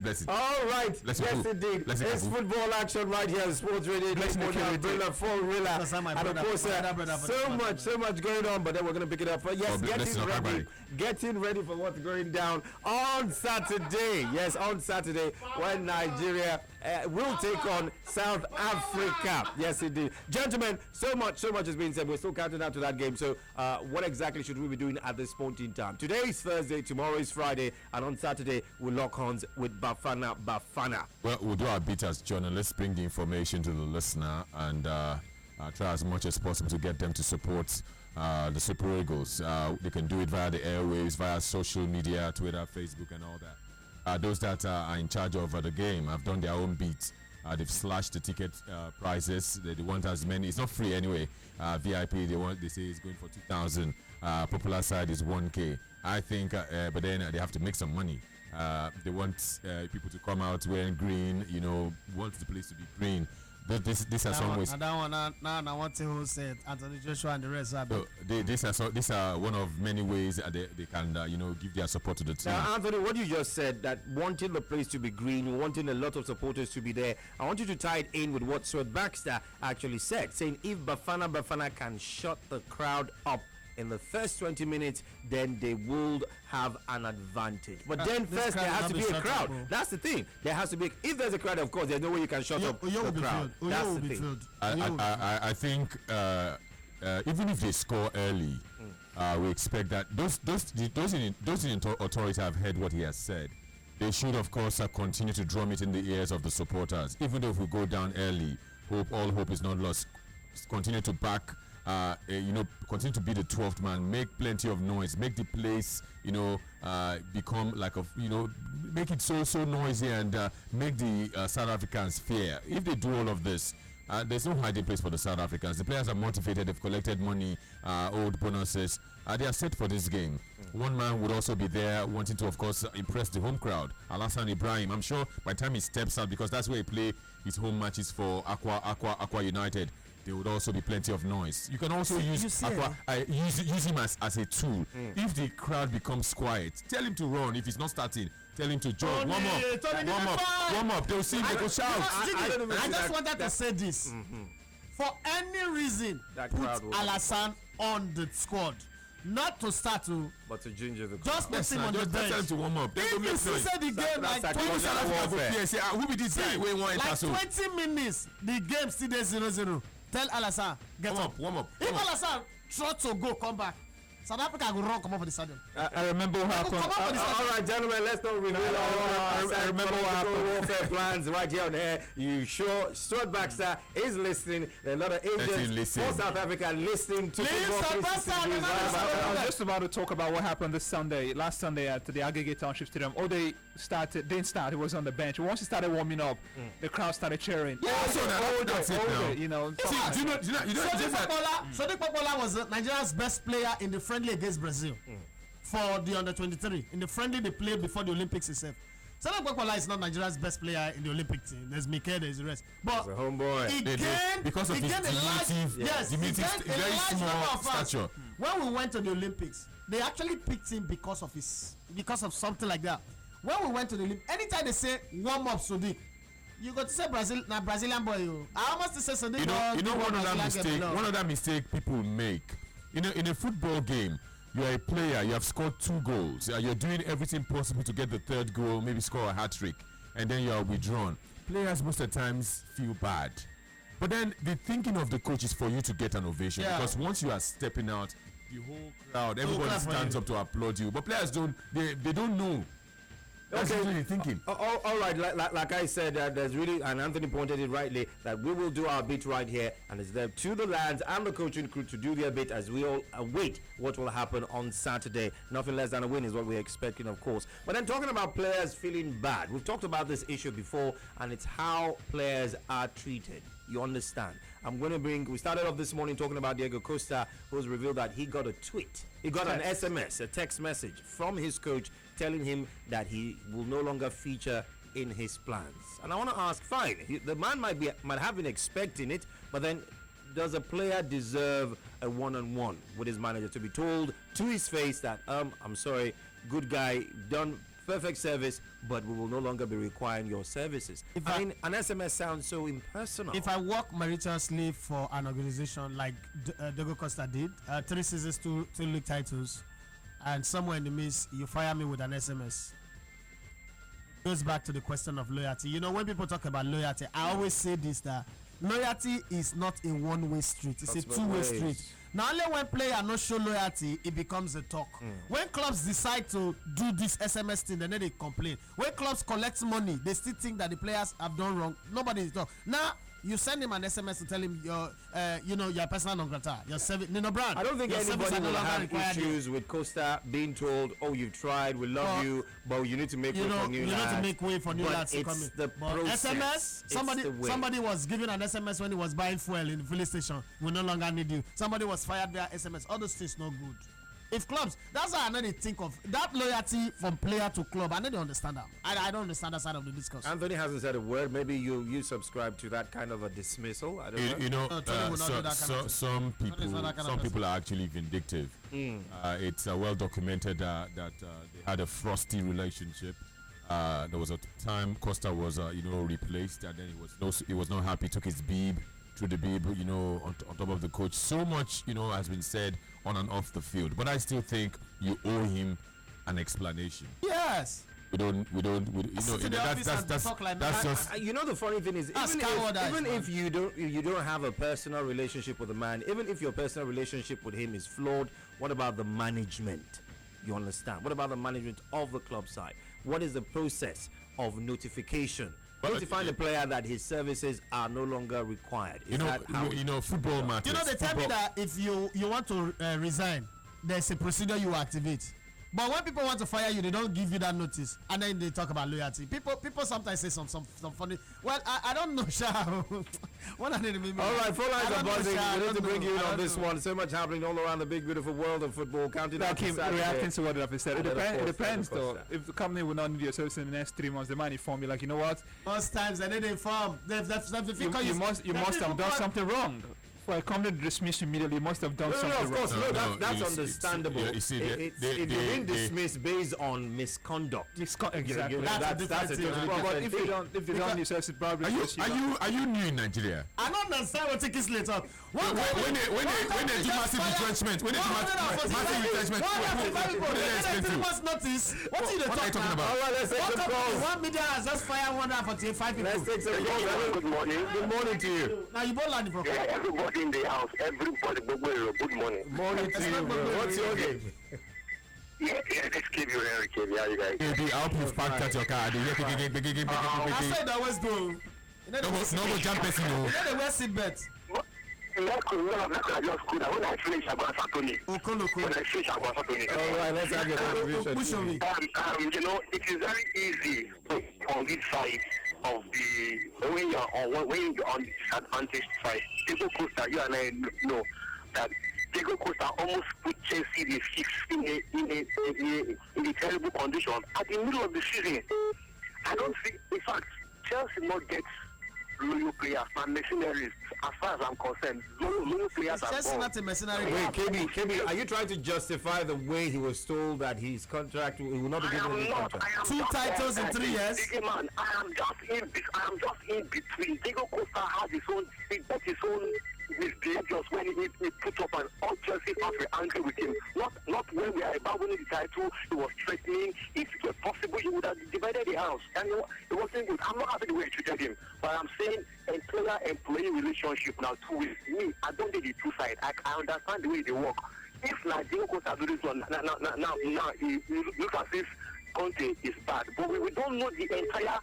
Bless it. All right. Bless yes, indeed. It's football action right here on Sports Radio. Bless and of course, so much going on, but then we're going to pick it up. Yes, getting ready for what's going down on Saturday. Yes, on Saturday when Nigeria will take on South Africa. Yes, indeed. Gentlemen, so much has been said. We're still counting down to that game. So, what exactly should we be doing at this point in time? Today is Thursday, tomorrow is Friday, and on Saturday we'll lock horns with Bafana. Well, we'll do our bit as journalists, bring the information to the listener, and try as much as possible to get them to support the Super Eagles. They can do it via the airwaves, via social media, Twitter, Facebook, and all that. Those that are in charge of the game have done their own beat. They've slashed the ticket prices. They want as many. It's not free anyway. VIP, they say it's going for 2,000. Popular side is 1K. I think, but then they have to make some money. They want people to come out wearing green. Want the place to be green. These are some ways. And that one, now one thing who said Anthony Joshua and the rest. These are one of many ways that they can give their support to the team. Now, Anthony, what you just said, that wanting the place to be green, wanting a lot of supporters to be there, I want you to tie it in with what Stuart Baxter actually said, saying if Bafana can shut the crowd up in the first 20 minutes, then they will have an advantage. But then first there has to be a crowd. That's the thing. There has to be. If there's a crowd, of course, there's no way you can shut up the crowd. That's the thing. I think even if they score early, we expect that those in authority have heard what he has said. They should, of course, continue to drum it in the ears of the supporters. Even though if we go down early, all hope is not lost. Continue to back. Continue to be the 12th man, make plenty of noise, make the place, become like make it so noisy, and make the South Africans fear. If they do all of this, there's no hiding place for the South Africans. The players are motivated, they've collected money, old bonuses. They are set for this game. One man would also be there wanting to, of course, impress the home crowd, Alassane Ibrahim. I'm sure by the time he steps out, because that's where he play his home matches for Aqua United, there would also be plenty of noise. You can also use him as a tool. If the crowd becomes quiet, tell him to run. If he's not starting, tell him to jog. Warm up. They'll sing, they go shout. I just wanted to say this. For any reason, put Alassane on the squad. Not to start but to ginger the crowd. Just put him on the bench. Tell him to warm up. If you see the game like 20 who be this guy? Like 20 minutes, the game still there 0-0. Tell Alassane, get up. Warm up. If Alassane try to go, come back, South Africa will run, come up for the stadium. I remember what happened. All right, gentlemen, let's not reveal I remember what happened. Warfare plans right here on air. You sure Stuart Baxter is listening? There are a lot of agents for South Africa listening to I was just about to talk about what happened last Sunday at the Agege Township Stadium. Didn't start. It was on the bench. Once it started warming up, the crowd started cheering. That's it now. Sadiq Popola was Nigeria's best player in the friendly against Brazil for the under-23. In the friendly they played before the Olympics itself. Sadiq Popola is not Nigeria's best player in the Olympic team. There's Mikel, there's the rest. But a homeboy. Because of his very small stature. When we went to the Olympics, they actually picked him because of something like that. When we went to the Olympics, anytime they say warm up Sadiq, you got to say Brazilian boy. I almost say Sadiq. One other mistake people make. In a football game, you are a player, you have scored 2 goals, you're doing everything possible to get the 3rd goal, maybe score a hat-trick, and then you are withdrawn. Players most of the times feel bad, but then the thinking of the coach is for you to get an ovation, because once you are stepping out, the whole crowd, everybody stands up to applaud you, but players don't know. That's really thinking. All right, like I said, there's really, and Anthony pointed it rightly, that we will do our bit right here, and it's there to the lads and the coaching crew to do their bit as we all await what will happen on Saturday. Nothing less than a win is what we're expecting, of course. But then talking about players feeling bad, we've talked about this issue before, and it's how players are treated. You understand? We started off this morning talking about Diego Costa, who's revealed that he got a tweet. He got an SMS, a text message from his coach telling him that he will no longer feature in his plans. And I want to ask, fine, the man might have been expecting it, but then does a player deserve a one-on-one with his manager to be told to his face that I'm sorry, good guy, done perfect service, but we will no longer be requiring your services. I mean, an SMS sounds so impersonal. If I work maliciously for an organization like Diego Costa did, 3 seasons, two league titles, and somewhere in the midst you fire me with an SMS, goes back to the question of loyalty. You know, when people talk about loyalty, I always say this, that loyalty is not a one-way street, it's a two-way street. Now only when player not show loyalty, it becomes a talk. When clubs decide to do this SMS thing, then they complain. When clubs collect money, they still think that the players have done wrong. Nobody is talk. Now you send him an SMS to tell him you're personal non grata, you're serving Nino Brand. I don't think anybody will have issues with Costa being told, "Oh, you've tried, we love you, but you need to make way for new lads." You need to make way for new lads to come in. The process. SMS. Somebody was giving an SMS when he was buying fuel in the filling station. We no longer need you. Somebody was fired via SMS. All those things no good. If clubs, that's why I know they think of that loyalty from player to club. I know they understand that. I don't understand that side of the discourse. Anthony hasn't said a word. Maybe you subscribe to that kind of a dismissal. I don't know. You know, some people are actually vindictive. It's well documented that they had a frosty relationship. There was a time Costa was replaced, and then he was not happy. Took his bib through the bib, on top of the coach. So much, has been said on and off the field. But I still think you owe him an explanation. Yes. We don't. That's just. The funny thing is, even if you don't have a personal relationship with a man, even if your personal relationship with him is flawed, what about the management? You understand? What about the management of the club side? What is the process of notification? Notifying the player that his services are no longer required. Football matters. They tell me that if you want to resign, there's a procedure you activate. But when people want to fire you, they don't give you that notice, and then they talk about loyalty. People sometimes say some funny. Well, I don't know, Sha. What are they remember? All right, phone lines are buzzing. We need to bring you in on this one. So much happening all around the big, beautiful world of football. Counting down to Saturday. Reacting to what I've said. It depends, though. If the company will not need your service in the next 3 months, they might inform you. Like, you know what? Most times they didn't inform. You must have done something wrong. For a company to dismiss immediately, you must have done something wrong. Of course, that's it's understandable. If you're being dismissed based on misconduct. Exactly. That's a different. But if you don't use it, probably. Are you new in Nigeria? I don't understand what take this later. When they do massive retrenchment, what are you talking about? All right, let's take some calls. One media has just fired 145 people. Let's take some calls. Good morning. Good morning to you. Now you both landing from. Everybody in the house, everybody, good morning. Morning to you, bro. What's your name? Yeah, let's give you Henry KB. How you guys? KB, I hope you've packed out your car. I said I always do. No go jump person. You know they wear seatbelts. When I finish, I'm going to Satoni. When I finish, I'm going to Satoni. All right, let's have your contribution. It is very easy on this side of the when you're on the disadvantaged side. Diego Costa, you and I know that Diego Costa almost put Chelsea the six in a terrible condition at the middle of the season. I don't see. In fact, Chelsea not gets loyal players and mercenaries. As far as I'm concerned, loyal players are just not a mercenary. Wait, KB, are you trying to justify the way he was told that his contract will not be given a new contract? 2 titles in 3 years. Man, I am just in between. Diego Costa has his own misbehaviors when he put up an all Chelsea fans were angry with him. Not when we are about winning the title, he was threatening. If it was possible, he would have divided the house. And it wasn't good. I'm not happy the way he treated him. But I'm saying employer-employee relationship now too with me. I don't think the two sides. I understand the way they work. If Diego Costa do this one now he looks as if Conte is bad. But we don't know the entire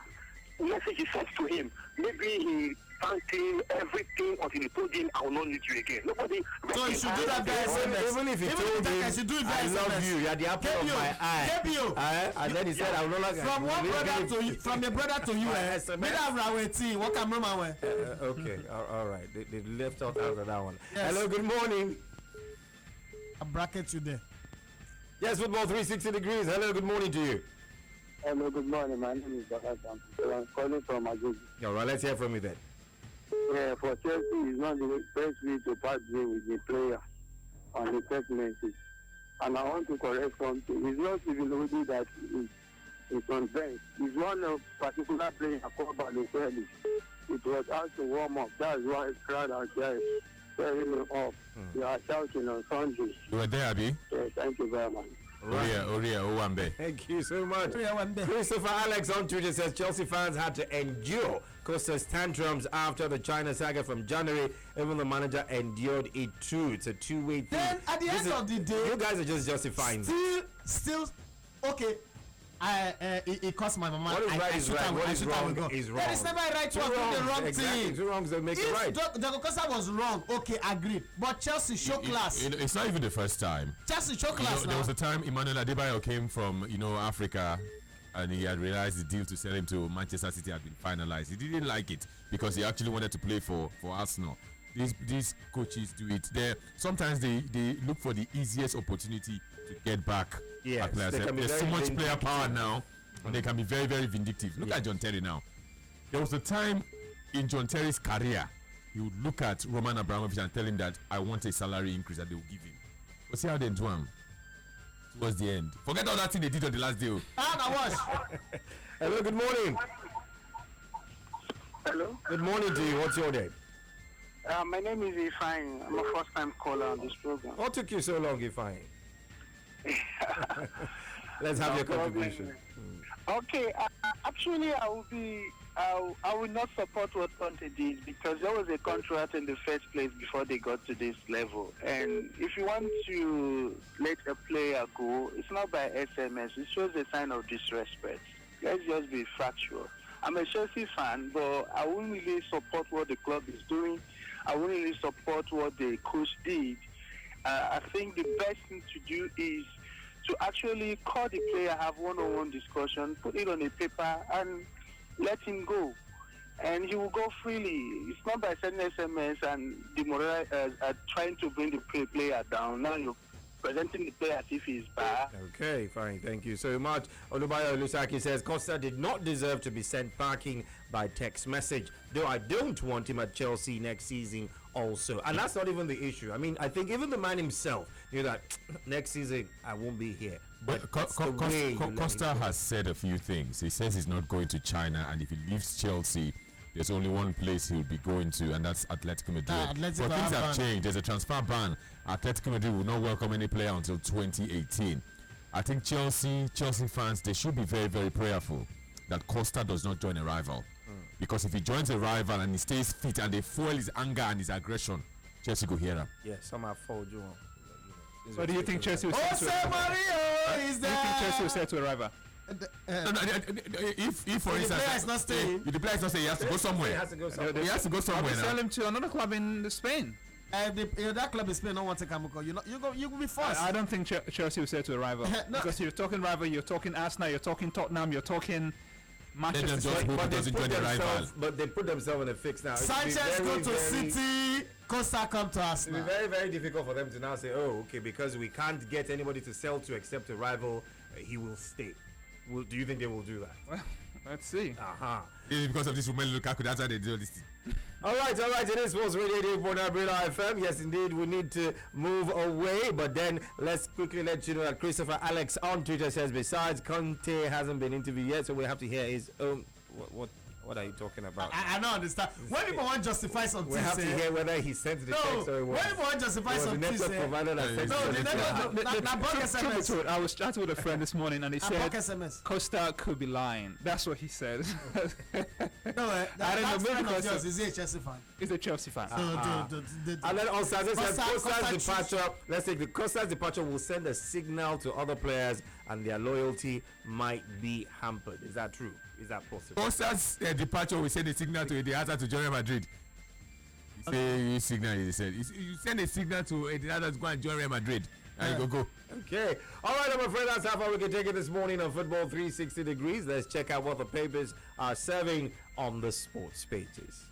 message he sent to him. Maybe he thanked him, everything until he told him, I will not need you again. Nobody. So you should do that via SMS. Even if he told him, I love you, you are the apple of my eye. And then he said, I will no longer. From one brother to you, from the brother to you, what can remember? Okay, all right. They left out after that one. Yes. Hello, good morning. A bracket you there. Yes, football 360 degrees. Hello, good morning to you. Hello, good morning. My name is Baka. I'm calling from Agogi. All right, let's hear from you then. Yeah, for Chelsea, it's not the best way to part with the player on the text message. And I want to correct something. It's not even only that is on bench. He's one of particular player called Balotelli. It was out to warm up. That's why the crowd out there is tearing him off. They are shouting on Sunday. You were there, Abi? So thank you very much. Oria, Owambe. Thank you so much. Christopher Alex on Twitter says Chelsea fans had to endure Costa's tantrums after the China saga from January. Even the manager endured it too. It's a two-way thing. Then at the end of the day, you guys are just justifying. Still, okay. It cost my mama. What is right is right. What is wrong is wrong. There is never a right to do the wrong thing. Two wrongs that make it right. Diego Costa was wrong, okay, agreed. But Chelsea show class. It's not even the first time. Chelsea show class now. There was a time Emmanuel Adebayo came from Africa, and he had realized the deal to sell him to Manchester City had been finalized. He didn't like it because he actually wanted to play for Arsenal. These coaches do it. Sometimes they look for the easiest opportunity to get back. Yes, there's so much player power now, and they can be very, very vindictive. Look at John Terry now. There was a time in John Terry's career, he would look at Roman Abramovich and tell him that I want a salary increase that they will give him. But see how they do him. Towards the end. Forget all that thing they did on the last day. Hello, good morning. Hello? Good morning to you. What's your name? My name is Ifeanyi. I'm a first-time caller on this program. What took you so long, Ifeanyi? Let's have your contribution. Okay, actually, I will not support what Conte did because there was a contract in the first place before they got to this level. And if you want to let a player go, it's not by SMS. It shows a sign of disrespect. Let's just be factual. I'm a Chelsea fan, but I wouldn't really support what the club is doing. I wouldn't really support what the coach did. I think the best thing to do is to actually call the player, have one-on-one discussion, put it on a paper, and let him go. And he will go freely. It's not by sending SMS and trying to bring the player down. Now you're presenting the player as if he's bad. Okay, fine. Thank you so much. Olubayo Lusaki says Costa did not deserve to be sent packing by text message, though I don't want him at Chelsea next season also. And that's not even the issue. I mean, I think even the man himself knew that next season I won't be here. But Costa has said a few things. He says he's not going to China, and if he leaves Chelsea, there's only one place he will be going to, and that's Atletico Madrid. But things have changed. There's a transfer ban. Atletico Madrid will not welcome any player until 2018. I think Chelsea fans, they should be very, very prayerful that Costa does not join a rival. Because if he joins a rival and he stays fit and they fuel his anger and his aggression, Chelsea go hear him. Yeah, some have followed you on. So do you think Chelsea will send to a rival? Do you think Chelsea will send to a rival? If for instance, the player is not staying, the player is not staying, he has to go somewhere. He has to go somewhere. He has to go somewhere now. Sell him to another club in Spain. That club in Spain don't want to come. You will be forced. I don't think Chelsea will sell to a rival. No. Because you're talking rival, you're talking Arsenal, you're talking Tottenham, you're talking Manchester City. But they put themselves in a fix now. Sanchez go to City, Costa come to Arsenal. It's very, very difficult for them to now say, oh, okay, because we can't get anybody to sell to except a rival, he will stay. Do you think they will do that? Well, let's see. Because of this Romelu Lukaku, that's why they do this thing. All right. It is Sports Radio 88.9 FM. Yes, indeed, we need to move away. But then let's quickly let you know that Christopher Alex on Twitter says, besides, Conte hasn't been interviewed yet, so we have to hear his own. What are you talking about? I don't understand. When people want to justify something, we have to hear whether he sent the text or it was. When people want to justify something, the network provider that sent the network. I was chatting with a friend this morning and he said SMS. Costa could be lying. That's what he said. No, I don't know. Maybe because is he a Chelsea fan? He's a Chelsea fan. And then also, as I said, Costa's departure. Let's take the Costa's departure will send a signal to other players, and their loyalty might be hampered. Is that true? Is that possible? Costa's departure will send a signal to the other to join Madrid. You say you signal. He said you send a signal to the other to go and join Real Madrid. And you go. Okay. All right, I'm afraid that's how far we can take it this morning on Football 360 Degrees. Let's check out what the papers are serving on the sports pages.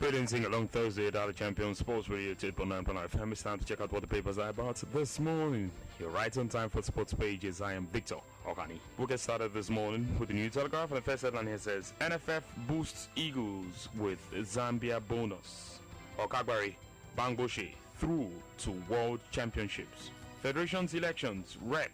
Greetings, sing along Thursday at the Champions Sports Radio 8.9 FM. It's time to check out what the papers are about this morning. You're right on time for sports pages. I am Victor Okani. We'll get started this morning with the New Telegraph, and the first headline here says NFF boosts Eagles with Zambia bonus. Okagbari Bangboche through to World Championships. Federation's elections, rep,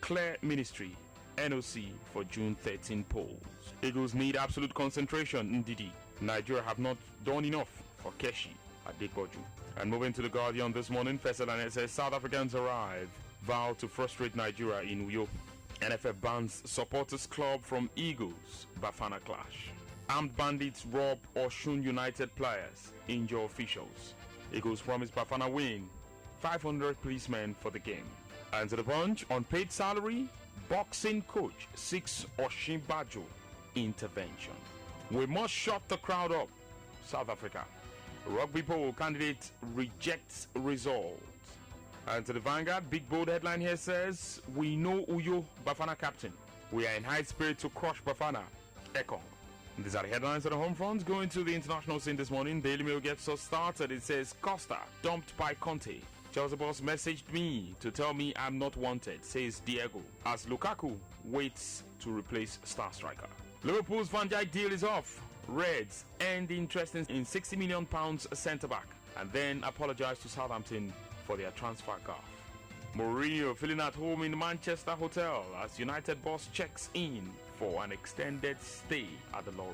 clear ministry, NOC for June 13 polls. Eagles need absolute concentration, Ndidi. Nigeria have not done enough for Keshi Adepoju. And moving to the Guardian this morning, first headline says South Africans arrive, vow to frustrate Nigeria in Uyo. NFF bans supporters club from Eagles, Bafana clash. Armed bandits rob Oshun United players, injure officials. Eagles promise Bafana win, 500 policemen for the game. And to the Punch, unpaid salary, boxing coach seeks Oshimbajo intervention. We must shut the crowd up. South Africa. Rugby poll candidate rejects result. And to the Vanguard, big bold headline here says, we know Uyo Bafana captain. We are in high spirit to crush Bafana. Ekong. These are the headlines on the home front. Going to the international scene this morning, Daily Mail gets us started. It says, Costa dumped by Conte. Chelsea boss messaged me to tell me I'm not wanted, says Diego, as Lukaku waits to replace star striker. Liverpool's Van Dijk deal is off. Reds end interest in £60 million centre-back and then apologise to Southampton for their transfer gaffe. Mourinho feeling at home in Manchester hotel as United boss checks in for an extended stay at the Lorry.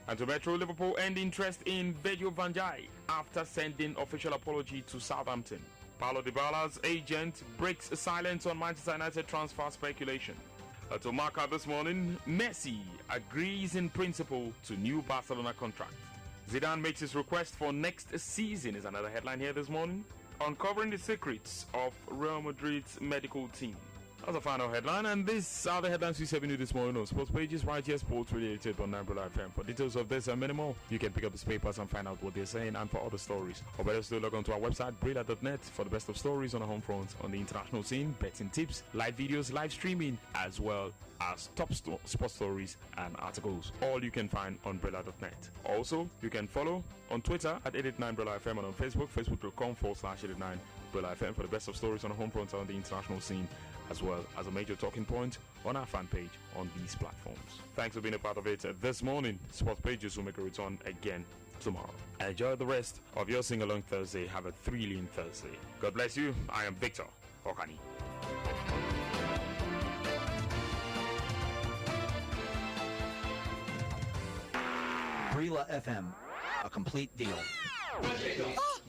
And to Metro, Liverpool end interest in Virgil van Dijk after sending official apology to Southampton. Paulo Dybala's agent breaks silence on Manchester United transfer speculation. To Marca this morning, Messi agrees in principle to new Barcelona contract. Zidane makes his request for next season is another headline here this morning. Uncovering the secrets of Real Madrid's medical team. That's a final headline, and these are the headlines we serving you this morning on Sports Pages right here, Sports related on Umbrella FM. For details of this and many more, you can pick up the papers and find out what they're saying, and for other stories, or better still, log on to our website, Brilla.net, for the best of stories on the home front, on the international scene, betting tips, live videos, live streaming, as well as top sports stories and articles. All you can find on Brilla.net. Also, you can follow on Twitter at 889BrillaFM and on Facebook, facebook.com/889BrillaFM for the best of stories on the home front and on the international scene, as well as a major talking point on our fan page on these platforms. Thanks for being a part of it this morning. Sports Pages will make a return again tomorrow. Enjoy the rest of your sing-along Thursday. Have a thrilling Thursday. God bless you. I am Victor Okani. Brilla FM, a complete deal.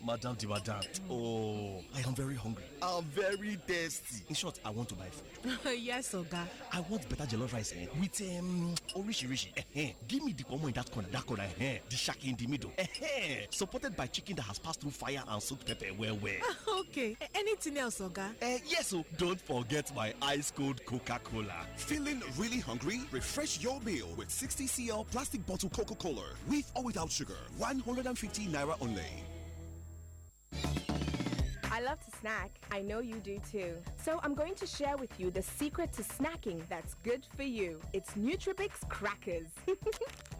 Madam the Madam. Oh, I am very hungry. I'm very thirsty. In short, I want to buy food. Yes, Oga. I want better jollof rice with orishi. Give me the pomo in that corner, the shack in the middle. Supported by chicken that has passed through fire and soaked pepper well. Okay. Anything else, Oga? Yes, so don't forget my ice cold Coca-Cola. Feeling really hungry? Refresh your meal with 60 cl plastic bottle Coca-Cola with or without sugar. 150 naira only. I love to snack. I know you do too. So I'm going to share with you the secret to snacking that's good for you. It's Nutribix crackers.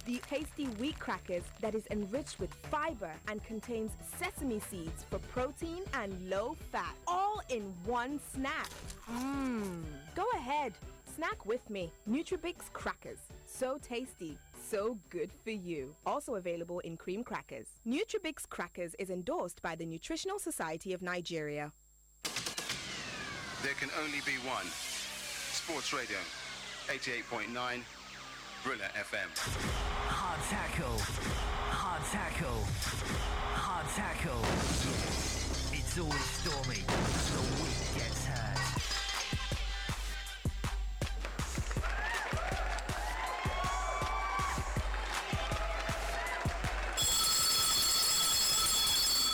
The tasty wheat crackers that is enriched with fiber and contains sesame seeds for protein and low fat, all in one snack. Go ahead, snack with me. Nutribix crackers. So tasty. So good for you. Also available in cream crackers. Nutribix crackers is endorsed by the Nutritional Society of Nigeria. There can only be one. Sports Radio, 88.9, Brilla FM. Hard tackle. Hard tackle. Hard tackle. It's always stormy. The weak gets hurt.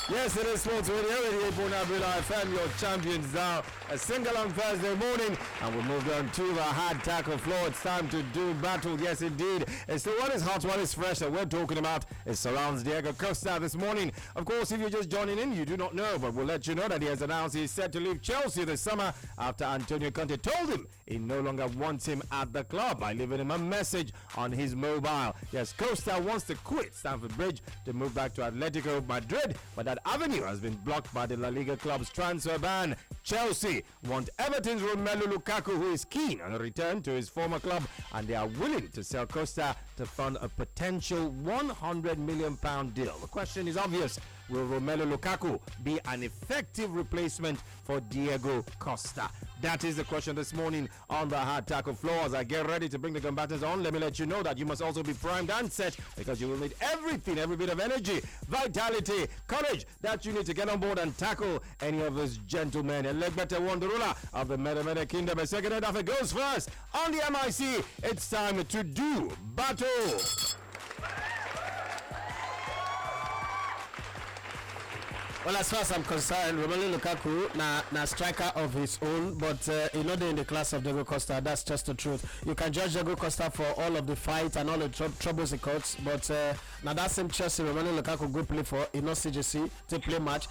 Yes, it is Sports Radio, 88.9 Brilla FM, your champions now a single on Thursday morning, and we moved on to the hard tackle floor. It's time to do battle. Yes, indeed. It's the one is hot, one is fresh that we're talking about. It surrounds Diego Costa this morning. Of course, if you're just joining in, you do not know, but we'll let you know that he has announced he's set to leave Chelsea this summer after Antonio Conte told him he no longer wants him at the club by leaving him a message on his mobile. Yes, Costa wants to quit Stamford Bridge to move back to Atletico Madrid, but that avenue has been blocked by the La Liga club's transfer ban. Chelsea want Everton's Romelu Lukaku, who is keen on a return to his former club, and they are willing to sell Costa to fund a potential £100 million deal. The question is obvious. Will Romelu Lukaku be an effective replacement for Diego Costa? That is the question this morning on the hard tackle floor. As I get ready to bring the combatants on, let me let you know that you must also be primed and set, because you will need everything, every bit of energy, vitality, courage that you need to get on board and tackle any of those gentlemen. Elegbete Wonderula of the Mede Kingdom. A second head it goes first on the MIC. It's time to do battle. Well, as far as I'm concerned, Romelu Lukaku na striker of his own, but he's not in the class of Diego Costa. That's just the truth. You can judge Diego Costa for all of the fight and all the troubles he caused, but now that same Chelsea, Romelu Lukaku go play for, he not CJC to play match.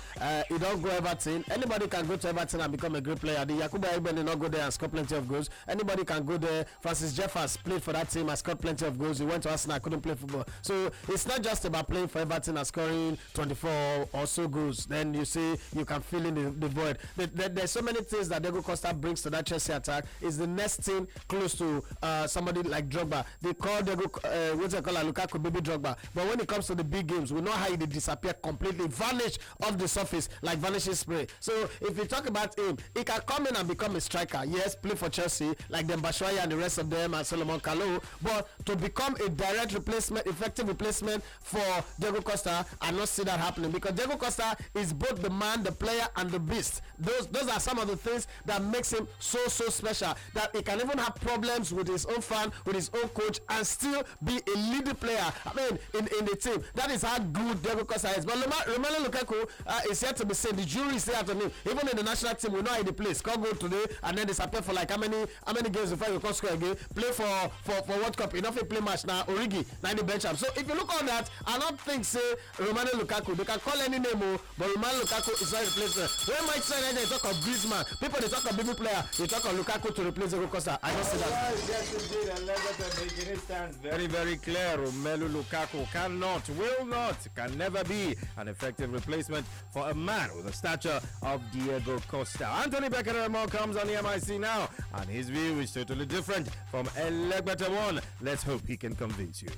He don't go Everton. Anybody can go to Everton and become a great player. The Yakuba Ibn did not go there and score plenty of goals. Anybody can go there. Francis Jeffers played for that team and scored plenty of goals. He went to Arsenal, couldn't play football. So it's not just about playing for Everton and scoring 24 or so goals. Then you see you can fill in the void. There's so many things that Diego Costa brings to that Chelsea attack. Is the next thing close to somebody like Drogba. They call Diego Lukaku baby Drogba, but when it comes to the big games, we know how he disappear completely, vanish off the surface like vanishing spray. So if you talk about him, he can come in and become a striker. Yes, play for Chelsea like them Batshuayi and the rest of them and Solomon Kalou, but to become a direct replacement, effective replacement for Diego Costa, I not see that happening, because Diego Costa is both the man, the player, and the beast. Those are some of the things that makes him so special, that he can even have problems with his own fan, with his own coach, and still be a leading player. I mean, in the team. That is how good Diego Costa is. But Romelu Lukaku is yet to be seen. The jury is there to him. Even in the national team, we know how he plays. Score goal today and then disappear for like how many games before you can score again. Play for World Cup. Enough a play match now. Origi, 90 bench up. So if you look on that, I don't think say Romelu Lukaku. They can call any name, but Romelu Lukaku is not replacement. When Mike said they talk of Griezmann, people they talk of baby player, they talk of Lukaku to replace Diego Costa. I don't see that. Yes, indeed, and let it stand very, very clear. Romelu Lukaku cannot, will not, can never be an effective replacement for a man with the stature of Diego Costa. Anthony Beckenham comes on the MIC now, and his view is totally different from Elegbete One. Let's hope he can convince you.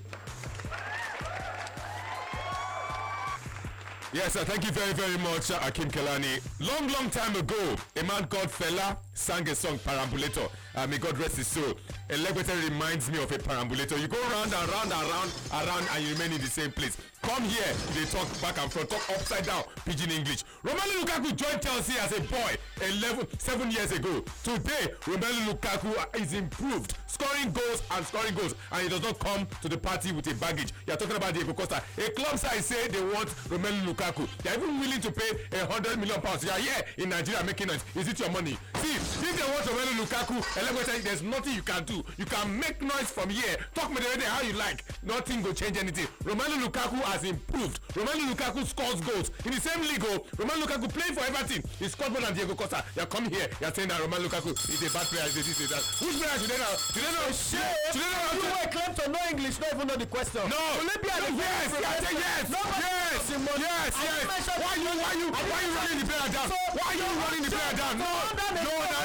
Yes, thank you very, very much, Akim Kelani. Long time ago, a man called Fela sang a song, Perambulator. May God rest his soul. Elegbete reminds me of a perambulator. You go round and round and round, and you remain in the same place. Come here, they talk back and front, talk upside down, pidgin English. Romelu Lukaku joined Chelsea as a boy 7 years ago. Today, Romelu Lukaku is improved, scoring goals, and he does not come to the party with a baggage. You are talking about Diego Costa. A club side say they want Romelu Lukaku. They are even willing to pay £100 million. You are here in Nigeria making noise. Is it your money? See, if they want Romelu Lukaku, there's nothing you can do. You can make noise from here. Talk me how you like. Nothing will change anything. Romelu Lukaku has improved. Romelu Lukaku scores goals in the same league. Romelu Lukaku playing for Everton. He scored more than Diego Costa. You are coming here. You are saying that Romelu Lukaku is a bad player. Is that? Which player today now? You were claim to know English, don't even know the question. No. Yes. Why you running the player down? Why are you running the player down? No.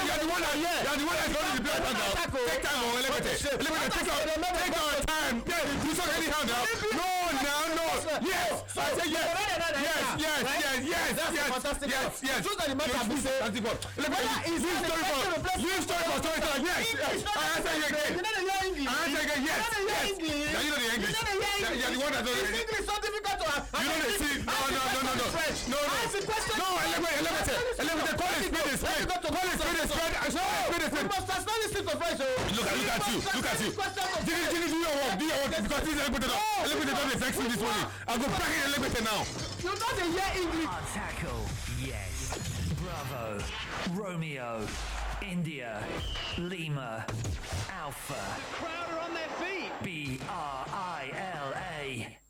You're the one that's running the player down. Take time on Elegbete. Take our time. You saw anyhow now. No. Yes. I say yes. Yes. Just that the matter be say. Use story for storytelling. Yes. I answer you again. Yes. Now you know the English. You're the one that does it. English so difficult to have. You know the see. No. Elegbete. Call it spade. We must understand this thing of French. Look at you. Didn't do your work. Because this Elegbete don't affect you this morning. I'll go back in Elegbete now. You don't hear English. Hard tackle, yes. Bravo. Bravo, Romeo, India, Lima, Alpha. The crowd are on their feet. B-R-I-L-A,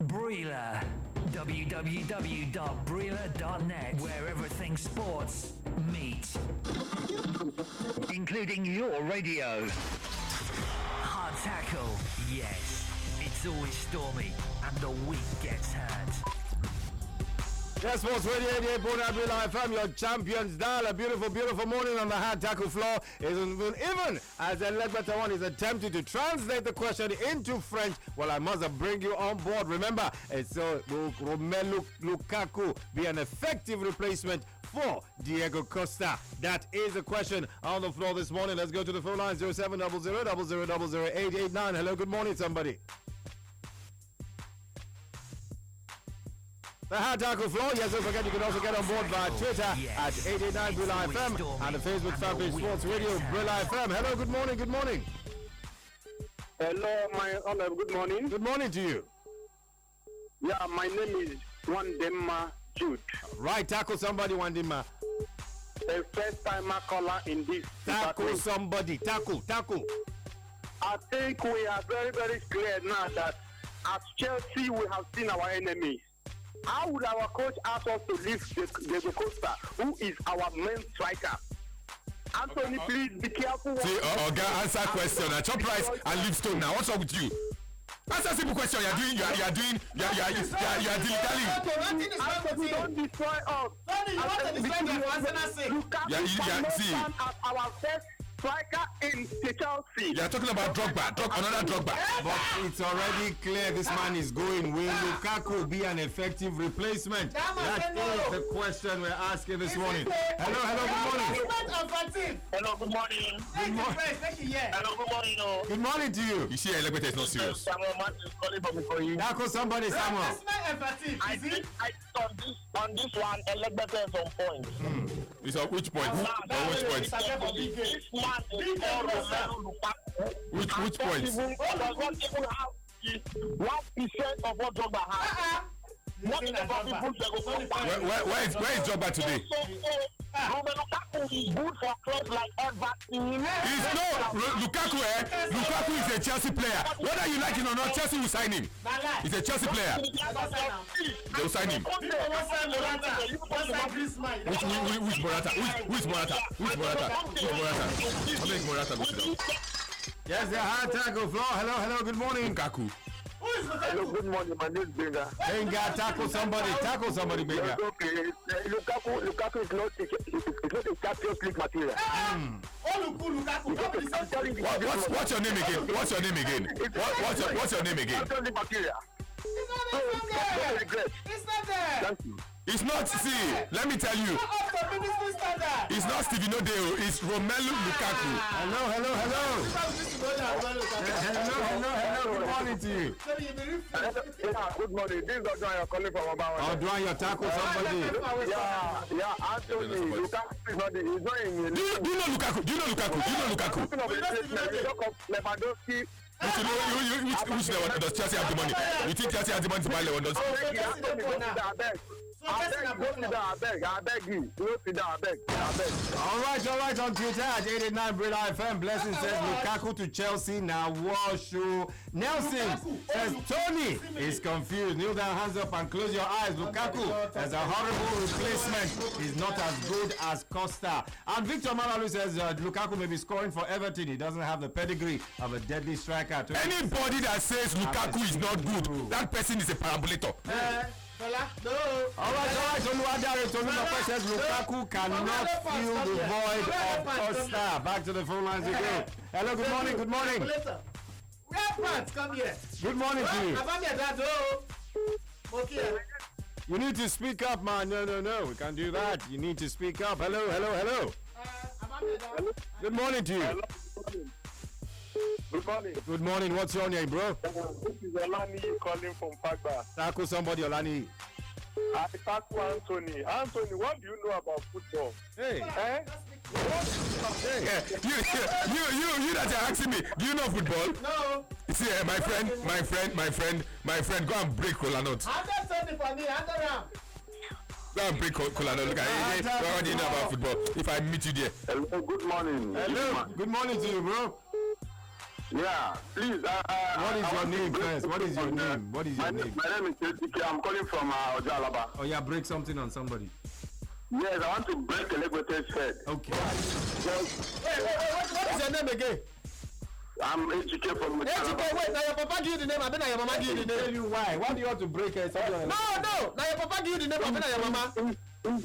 Brila. www.brila.net, where everything sports meets, including your radio. Hard tackle, yes. It's always stormy, and the weak gets hurt. Yes, Sports Radio 88.9 Brila FM, your champions dial. A beautiful, beautiful morning on the hard tackle floor. Even as Elegbeta one is attempting to translate the question into French, well, I must bring you on board. Remember, it's Romelu Lukaku be an effective replacement for Diego Costa? That is the question on the floor this morning. Let's go to the phone line 0700 889. Hello, good morning, somebody. The hard tackle floor. Yes, don't forget you can also get on board via Twitter at 889 Brila FM and the Facebook fan page Sports Radio Brila FM. Hello, good morning, good morning. Hello, my honor, good morning. Good morning to you. Yeah, my name is Wandema Jude. Right, tackle somebody, Wandema. The first timer caller in this. Tackle somebody, tackle. I think we are very, very clear now that at Chelsea we have seen our enemies. How would our coach ask us to leave the Costa, who is our main striker? Anthony, please be careful. See, answer question. At your price and leave stone now. What's up with you? Answer simple question. You are dilly-dallying. Don't destroy us. You want to destroy the Arsenal say. See. Our first striker in Chelsea. You are talking about another Drogba. But it's already clear this man is going. Will Lukaku be an effective replacement? That is the question we're asking this morning. Hello, good morning. Hello, good morning. Hello, good morning. Good morning to you. You see, Elegbeta is not serious. Samuel Martin is calling for you. Tackle somebody, Samuel. I think on this one, Elegbeta is on point. It's on which point? On which point? This man is all Romelu Lukaku. Which point? Does not even have 1% of what Drogba has. What about people that go Where is Drogba today? Romelu Lukaku is good for clubs like Everton. Lukaku is a Chelsea player. Whether you like it or not, Chelsea will sign him. He's a Chelsea player. They will sign him. Which Morata? Which Morata? I think Morata goes down. Yes, the hard tackle floor. Hello, good morning. Lukaku. Hello, good morning. My name is Benga. Benga, tackle somebody, Benga. Okay, Lukaku is not a Champions League material. What's your name again? What's your name again? Champions League material. It's not there. Thank you. It's not, see, let me tell you. It's not Steven Odeo, it's Romelu Lukaku. Hello. Good morning to you. Good morning. This is Odwan, you're calling from Obawa. Odwan, you tackle somebody. Yeah, Anthony, Lukaku is not in. Do you know Lukaku? Lewandowski. Which Lewandowski? Does Chelsea have the money? You think Chelsea has the money to buy Lewandowski? I beg you. All right, on Twitter at 889 Brila FM. Blessing says Lukaku to Chelsea now. Washu. Nelson says Tony is confused. Kneel down, hands up, and close your eyes. Lukaku as a horrible replacement. He's not as good as Costa. And Victor Malalu says Lukaku may be scoring for Everton. He doesn't have the pedigree of a deadly striker. Anybody that says Lukaku is not good, that person is a parabolator. No. All right. Tolu says Lukaku cannot fill the void of Costa. Back to the phone lines we go. Hello, good morning. Come here. Good morning to you. You need to speak up, man. No. We can't do that. You need to speak up. Hello. Good morning to you. Good morning. What's your name, bro? This is Olani calling from Pagba. Tackle somebody, Olani. I tackle Anthony. Anthony, what do you know about football? Hey. You that are asking me, do you know football? No. See, my friend, go and break Rolanot. Something for me, Go and bring cola. Look at it. What do you know about football? If I meet you there. Hello, good morning. Hello. Good morning to you, bro. Yeah, please. What is your name first? What is your name? What is your name? My name is TK. I'm calling from Ojo Alaba. Oh yeah, break something on somebody. Yes, I want to break Elegwete's head. Okay. What is your name again? I'm HK from Wait, now your papa give you the name, I been your mama give you the Tell name. you why? Why do you want to break it? No, now your papa give you the name, I been your mama. Is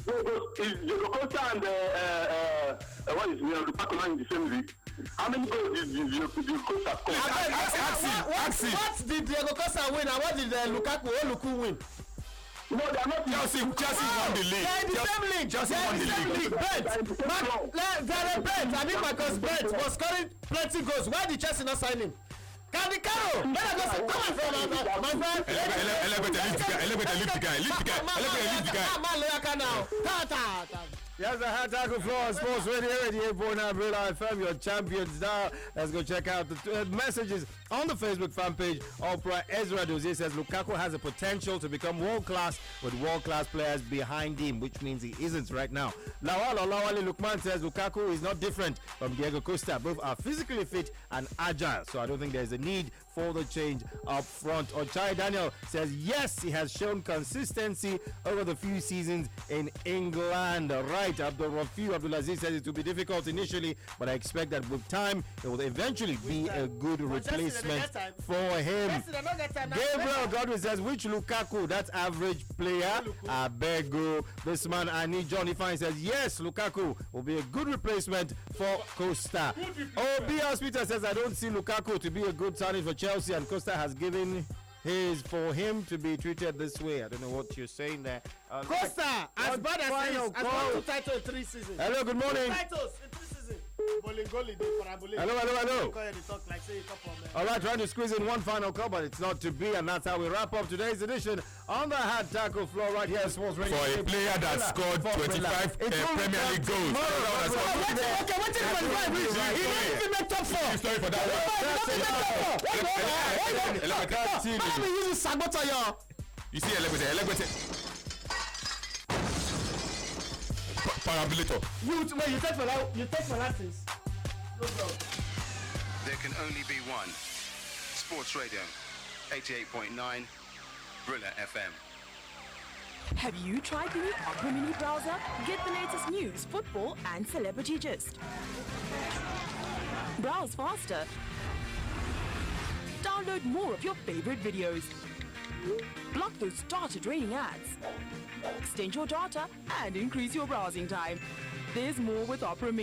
Diego Costa and what is Lukaku in the same league? How many goals did Diego Costa score? What did Diego Costa win and what did Lukaku win? No, they are not. Chelsea won the league. They are in the same league. Chelsea won the league. Brent, I mean Marcus Brent was scoring plenty goals. Why did Chelsea not sign him? Candy Caro, come on from my friend. Leave the guy. Yes, the hot tackle floor sports radio 88.9 Real FM, your champions now. Let's go check out the messages on the Facebook fan page. Oprah Ezra Dozie says Lukaku has the potential to become world class with world class players behind him, which means he isn't right now. Lawali Lukman says Lukaku is not different from Diego Costa. Both are physically fit and agile, so I don't think there's a need for the change up front. Ochai Daniel says yes, he has shown consistency over the few seasons in England. Right, Abdulaziz says it will be difficult initially, but I expect that with time it will eventually be a good replacement for him. Gabriel Godwin says which Lukaku, that's average player. Abego, this man I need. Johnny Fine says yes, Lukaku will be a good replacement for Costa. OB Hospital says I don't see Lukaku to be a good signing for Chelsea, and Costa has given his for him to be treated this way. I don't know what you're saying there. Costa, as bad as he is, has won 2 titles in 3 seasons. Hello, good morning. 2 titles in 3 seasons. Hello. All right, trying to squeeze in one final call, but it's not to be, and that's how we wrap up today's edition on the hard tackle floor right here at Sports Radio. For a player that scored 25 Premier League goals. Okay, what did he didn't even make top 4. Sorry for that one. Why are we using Sabota, y'all? You see, Elegwete. Parabolator. You take for lessons. No problem. There can only be one. Sports Radio, 88.9 Brilla FM. Have you tried the new Opera Mini browser? Get the latest news, football, and celebrity gist. Browse faster. Download more of your favorite videos. Block those data draining ads. Extend your data and increase your browsing time. There's more with Opera Mini.